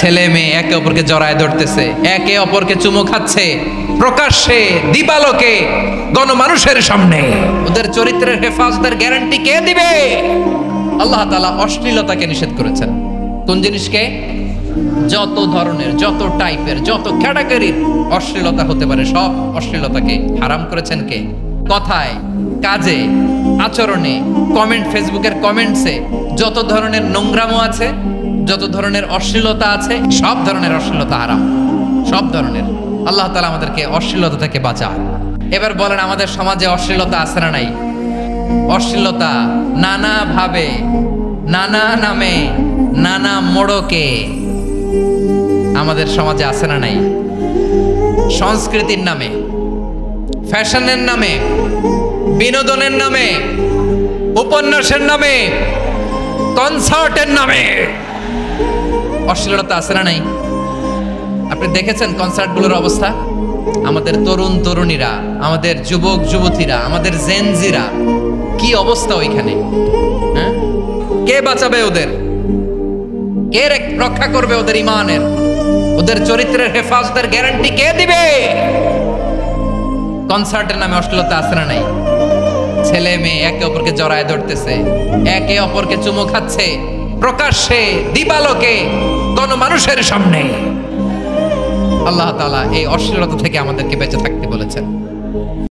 ছেলে মেয়ে একে অপরকে জড়ায় ধরতেছে, একে অপরকে চুমু খাচ্ছে প্রকাশ্যে, দিবালোকে, গণমানুষের সামনে। ওদের চরিত্রের হেফাজতের গ্যারান্টি কে দিবে? আল্লাহ তাআলা অশ্লীলতাকে নিষেধ করেছেন। কোন জিনিসকে? যত ধরনের, যত টাইপের, যত ক্যাটাগরির অশ্লীলতা হতে পারে সব অশ্লীলতাকে হারাম করেছেন কে? কথায়, কাজে, আচরণে, কমেন্ট, ফেসবুকের কমেন্টসে যত ধরনের নোংরামো আছে, যত ধরনের অশ্লীলতা আছে, সব ধরনের অশ্লীলতা হারাম, সব ধরনের। আল্লাহ তাআলা আমাদেরকে অশ্লীলতা থেকে বাঁচায়। এবার বলেন, আমাদের সমাজে অশ্লীলতা আছে না নাই? অশ্লীলতা নানা ভাবে, নানা নামে, নানা মোড়কে আমাদের সমাজে আছে না নাই? সংস্কৃতির নামে, ফ্যাশনের নামে, বিনোদনের নামে, উপন্যাসের নামে, কনসার্টের নামে অশ্লীলতা আছে না নাই? আপনি দেখেছেন কনসার্টগুলোর অবস্থা? আমাদের তরুণ তরুণীরা, আমাদের যুবক যুবতীরা, আমাদের জেনজিরা, কি অবস্থা ওইখানে? হ্যাঁ, কে বাঁচাবে ওদের? কে রক্ষা করবে ওদের ইমানের, ওদের চরিত্রের হেফাজতের গ্যারান্টি কে দিবে? কনসার্টের নামে অশ্লীলতা আছে না নাই? ছেলে মেয়ে একে অপরকে জড়ায় ধরতেছে, একে অপরকে চুমু খাচ্ছে প্রকাশ্যে, দিবালোকে, গণমানুষের সামনে। আল্লাহ তাআলা এই অশ্লীলতা থেকে আমাদেরকে বেঁচে থাকতে বলেছেন।